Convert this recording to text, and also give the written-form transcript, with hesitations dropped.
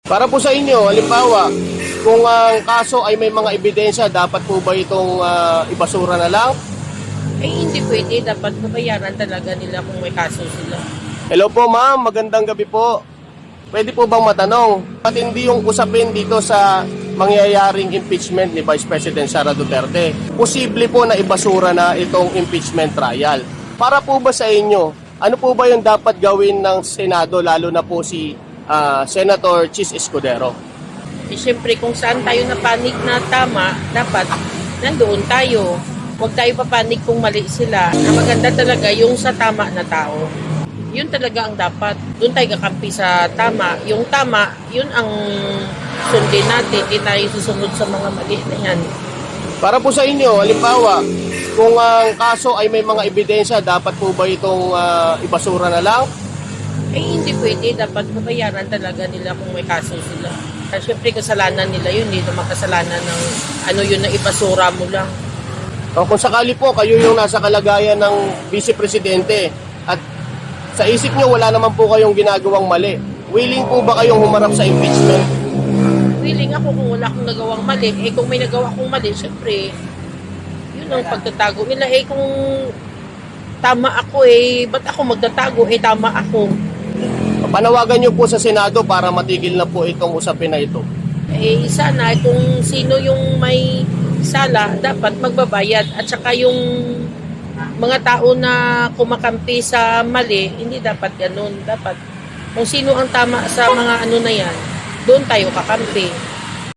Para po sa inyo, halimbawa, kung ang kaso ay may mga ebidensya, dapat po ba itong ibasura na lang? Hindi pwede. Dapat babayaran talaga nila kung may kaso sila. Hello po ma'am, magandang gabi po. Pwede po bang matanong, at hindi yung usapin dito sa mangyayaring impeachment ni Vice President Sara Duterte, posible po na ibasura na itong impeachment trial. Para po ba sa inyo, ano po ba yung dapat gawin ng Senado, lalo na po si Senator Chis Escudero? Siyempre, kung saan tayo napanig na tama, dapat nandoon tayo. Huwag tayo papanig kung mali sila. Ang maganda talaga yung sa tama na tao. Yun talaga ang dapat. Doon tayo kakampi sa tama. Yung tama, yun ang sundin natin. Hindi tayo susunod sa mga mali na yan. Para po sa inyo, halimbawa, kung ang kaso ay may mga ebidensya, dapat po ba itong ibasura na lang? Hindi pwede. Dapat babayaran talaga nila kung may kaso sila. Siyempre, kasalanan nila yun. Hindi naman kasalanan ng ano yun na ibasura mo lang. O kung sakali po kayo yung nasa kalagayan ng Vice Presidente at sa isip nyo wala naman po kayong ginagawang mali, willing po ba kayong humarap sa impeachment? Willing ako kung wala akong nagawang mali. Kung may nagawa akong mali, syempre, yun ang pagtatago nila. Kung tama ako ba't ako magtatago? Tama ako. Panawagan nyo po sa Senado para matigil na po itong usapin na ito. Sana kung sino yung may sala, dapat magbabayad. At saka yung mga tao na kumakampi sa mali, hindi dapat ganun. Dapat kung sino ang tama sa mga ano na yan, doon tayo kakampi.